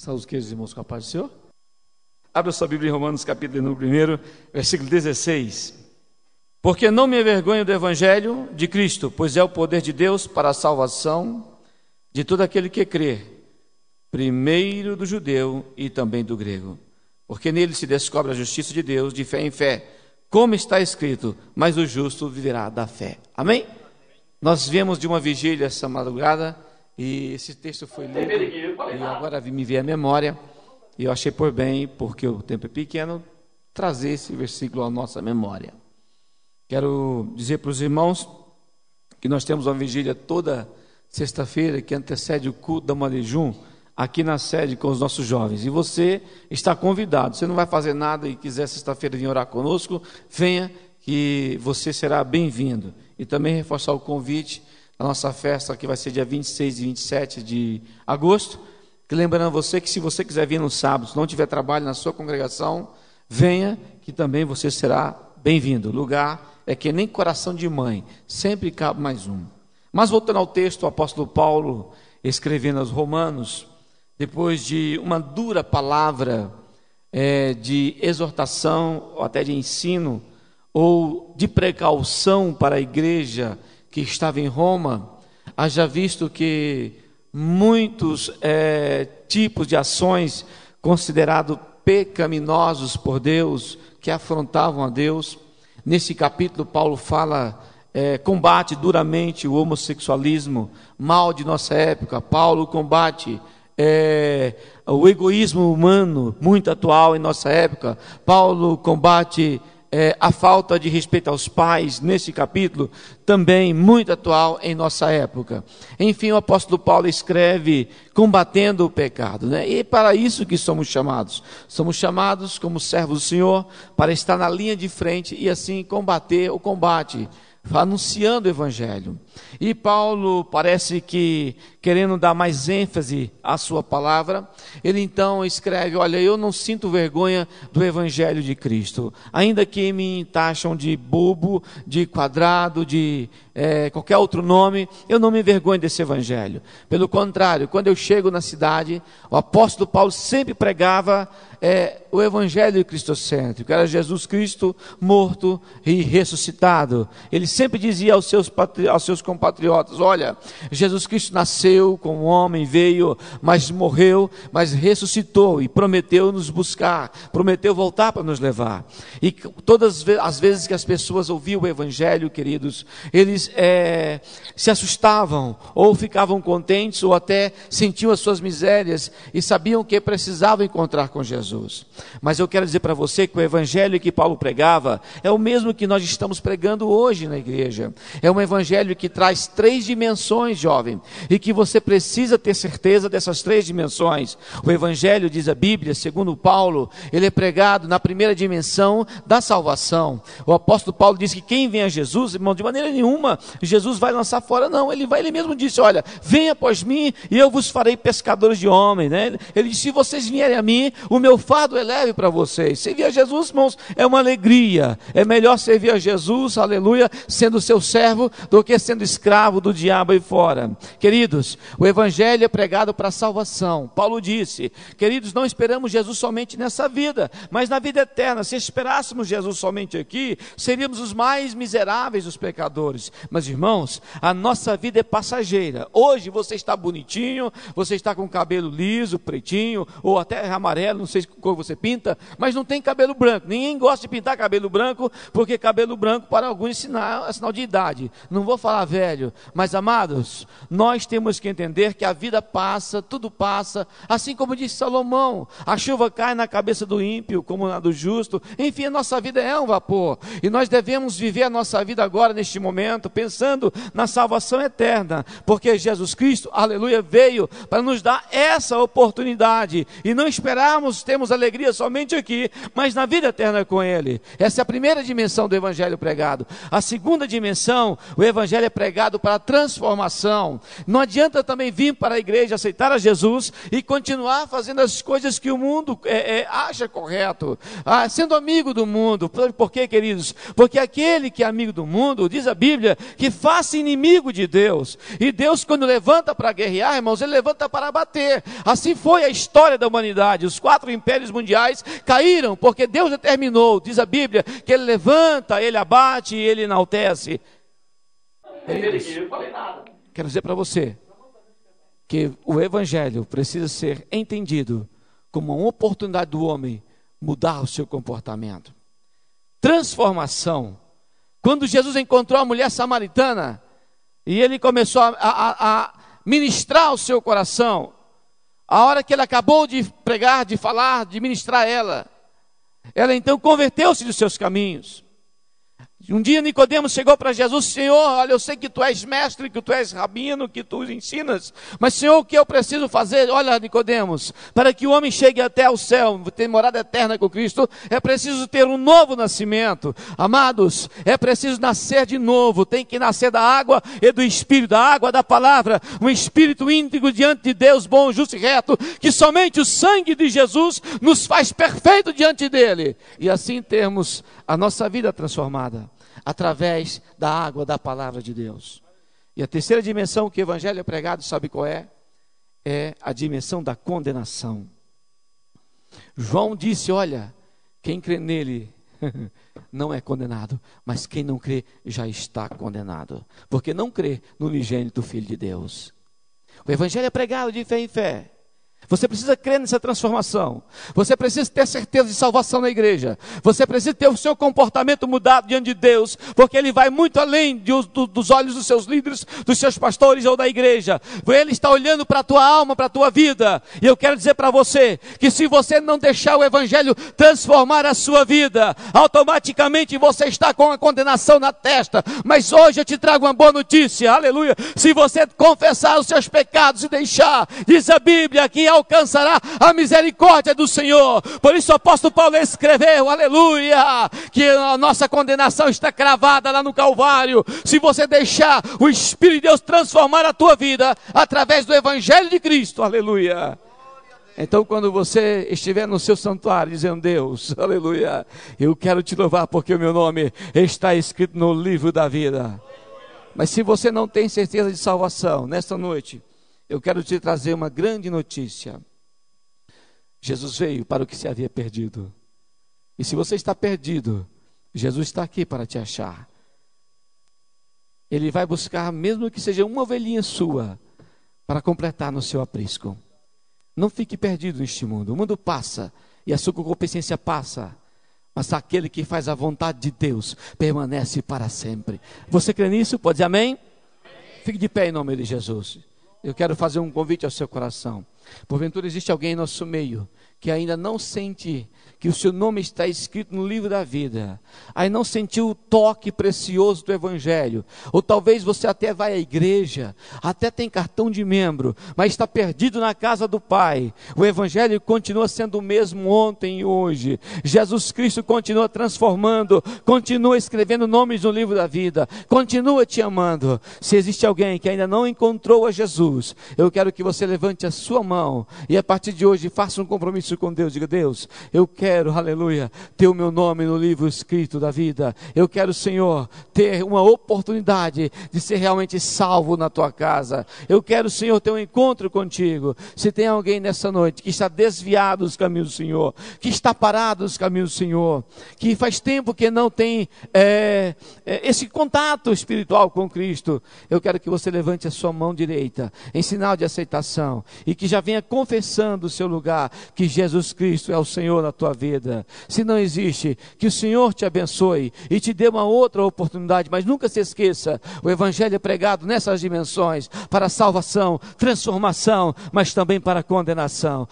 Saúde, queridos irmãos, com a paz do Senhor. Abra sua Bíblia em Romanos, capítulo 1, versículo 16. Porque não me envergonho do Evangelho de Cristo, pois é o poder de Deus para a salvação de todo aquele que crê, primeiro do judeu e também do grego. Porque nele se descobre a justiça de Deus de fé em fé, como está escrito, mas o justo viverá da fé. Amém? Nós viemos de uma vigília essa madrugada, e esse texto foi lido, e agora me veio à memória, e eu achei por bem, porque o tempo é pequeno, trazer esse versículo à nossa memória. Quero dizer para os irmãos que nós temos uma vigília toda sexta-feira, que antecede o culto da Manejum, aqui na sede com os nossos jovens, e você está convidado. Você não vai fazer nada e quiser sexta-feira vir orar conosco, venha, que você será bem-vindo. E também reforçar o convite da nossa festa, que vai ser dia 26 e 27 de agosto, que lembrando você que se você quiser vir no sábado, se não tiver trabalho na sua congregação, venha, que também você será bem-vindo. O lugar é que nem coração de mãe, sempre cabe mais um. Mas voltando ao texto, o apóstolo Paulo, escrevendo aos Romanos, depois de uma dura palavra de exortação, ou até de ensino, ou de precaução para a igreja que estava em Roma, haja visto que muitos tipos de ações considerados pecaminosos por Deus, que afrontavam a Deus. Nesse capítulo Paulo fala, combate duramente o homossexualismo, mal de nossa época. Paulo combate o egoísmo humano, muito atual em nossa época. Paulo combate a falta de respeito aos pais, nesse capítulo, também muito atual em nossa época. Enfim, o apóstolo Paulo escreve combatendo o pecado, né? E para isso que somos chamados. Somos chamados como servos do Senhor para estar na linha de frente e assim combater o combate, anunciando o Evangelho. E Paulo parece que querendo dar mais ênfase à sua palavra, ele então escreve: olha, eu não sinto vergonha do Evangelho de Cristo, ainda que me taxam de bobo, de quadrado, de qualquer outro nome, eu não me envergonho desse Evangelho. Pelo contrário, quando eu chego na cidade, o apóstolo Paulo sempre pregava o Evangelho cristocêntrico, era Jesus Cristo morto e ressuscitado. Ele sempre dizia aos seus compatriotas: olha, Jesus Cristo nasceu como homem, veio, mas morreu, mas ressuscitou e prometeu nos buscar, prometeu voltar para nos levar. E todas as vezes que as pessoas ouviam o Evangelho, queridos, eles se assustavam, ou ficavam contentes, ou até sentiam as suas misérias e sabiam que precisavam encontrar com Jesus. Mas eu quero dizer para você que o Evangelho que Paulo pregava é o mesmo que nós estamos pregando hoje na igreja. É um Evangelho que traz 3 dimensões, jovem, e que você precisa ter certeza dessas 3 dimensões. O Evangelho, diz a Bíblia, segundo Paulo, ele é pregado na primeira dimensão da salvação. O apóstolo Paulo diz que quem vem a Jesus, irmão, de maneira nenhuma Jesus vai lançar fora, não. Ele mesmo disse: olha, venha após mim e eu vos farei pescadores de homens, né? Ele disse: se vocês vierem a mim, o meu fardo é leve para vocês. Servir a Jesus, irmãos, é uma alegria. É melhor servir a Jesus, aleluia, sendo seu servo, do que sendo escravo do diabo aí fora. Queridos, o Evangelho é pregado para a salvação. Paulo disse: queridos, não esperamos Jesus somente nessa vida, mas na vida eterna. Se esperássemos Jesus somente aqui, seríamos os mais miseráveis dos pecadores. Mas, irmãos, a nossa vida é passageira. Hoje você está bonitinho, você está com cabelo liso, pretinho, ou até amarelo, não sei que cor você pinta, mas não tem cabelo branco. Ninguém gosta de pintar cabelo branco, porque cabelo branco para alguns é sinal de idade. Não vou falar velho, mas amados, nós temos que entender que a vida passa, tudo passa, assim como disse Salomão: a chuva cai na cabeça do ímpio como na do justo. Enfim, a nossa vida é um vapor, e nós devemos viver a nossa vida agora, neste momento, pensando na salvação eterna, porque Jesus Cristo, aleluia, veio para nos dar essa oportunidade, e não esperarmos termos alegria somente aqui, mas na vida eterna com Ele. Essa é a primeira dimensão do Evangelho pregado. A segunda dimensão, o Evangelho é pregado para a transformação. Não adianta também vir para a igreja, aceitar a Jesus e continuar fazendo as coisas que o mundo acha correto, sendo amigo do mundo. Por quê, queridos? Porque aquele que é amigo do mundo, diz a Bíblia, que faça inimigo de Deus. E Deus, quando levanta para guerrear, irmãos, Ele levanta para bater. Assim foi a história da humanidade. Os 4 impérios mundiais caíram, porque Deus determinou, diz a Bíblia, que Ele levanta, Ele abate e Ele enaltece. Quero dizer para você que o Evangelho precisa ser entendido como uma oportunidade do homem mudar o seu comportamento. Transformação. Quando Jesus encontrou a mulher samaritana e ele começou a ministrar o seu coração, a hora que ele acabou de pregar, de falar, de ministrar ela então converteu-se dos seus caminhos. Um dia Nicodemos chegou para Jesus: Senhor, olha, eu sei que tu és mestre, que tu és rabino, que tu ensinas, mas Senhor, o que eu preciso fazer? Olha, Nicodemos, para que o homem chegue até o céu, ter morada eterna com Cristo, é preciso ter um novo nascimento. Amados, é preciso nascer de novo, tem que nascer da água e do Espírito, da água da palavra, um espírito íntegro diante de Deus, bom, justo e reto, que somente o sangue de Jesus nos faz perfeito diante dele, e assim termos a nossa vida transformada através da água da palavra de Deus. E a terceira dimensão que o Evangelho é pregado, sabe qual é? É a dimensão da condenação. João disse: olha, quem crê nele não é condenado, mas quem não crê já está condenado, porque não crê no unigênito Filho de Deus. O Evangelho é pregado de fé em fé. Você precisa crer nessa transformação. Você precisa ter certeza de salvação na igreja. Você precisa ter o seu comportamento mudado diante de Deus, porque Ele vai muito além dos olhos dos seus líderes, dos seus pastores ou da igreja. Ele está olhando para a tua alma, para a tua vida. E eu quero dizer para você, que se você não deixar o Evangelho transformar a sua vida, automaticamente você está com a condenação na testa. Mas hoje eu te trago uma boa notícia, aleluia. Se você confessar os seus pecados e deixar, diz a Bíblia, que alcançará a misericórdia do Senhor. Por isso o apóstolo Paulo escreveu, aleluia, que a nossa condenação está cravada lá no Calvário. Se você deixar o Espírito de Deus transformar a tua vida através do Evangelho de Cristo, aleluia. Então, quando você estiver no seu santuário dizendo: Deus, aleluia, eu quero te louvar porque o meu nome está escrito no livro da vida. Mas se você não tem certeza de salvação, nesta noite eu quero te trazer uma grande notícia. Jesus veio para o que se havia perdido. E se você está perdido, Jesus está aqui para te achar. Ele vai buscar, mesmo que seja uma ovelhinha sua, para completar no seu aprisco. Não fique perdido neste mundo. O mundo passa e a sua concupiscência passa, mas aquele que faz a vontade de Deus permanece para sempre. Você crê nisso? Pode dizer amém? Fique de pé em nome de Jesus. Eu quero fazer um convite ao seu coração. Porventura existe alguém em nosso meio que ainda não sente que o seu nome está escrito no livro da vida, aí não sentiu o toque precioso do Evangelho, ou talvez você até vai à igreja, até tem cartão de membro, mas está perdido na casa do Pai. O Evangelho continua sendo o mesmo ontem e hoje. Jesus Cristo continua transformando, continua escrevendo nomes no livro da vida, continua te amando. Se existe alguém que ainda não encontrou a Jesus, eu quero que você levante a sua mão e a partir de hoje faça um compromisso com Deus. Diga: Deus, eu quero, aleluia, ter o meu nome no livro escrito da vida. Eu quero, Senhor, ter uma oportunidade de ser realmente salvo na tua casa. Eu quero, Senhor, ter um encontro contigo. Se tem alguém nessa noite que está desviado dos caminhos do Senhor, que está parado nos caminhos do Senhor, que faz tempo que não tem esse contato espiritual com Cristo, eu quero que você levante a sua mão direita em sinal de aceitação e que já venha confessando o seu lugar, que Jesus Cristo é o Senhor na tua vida. Se não existe, que o Senhor te abençoe e te dê uma outra oportunidade, mas nunca se esqueça, o Evangelho é pregado nessas dimensões, para salvação, transformação, mas também para condenação.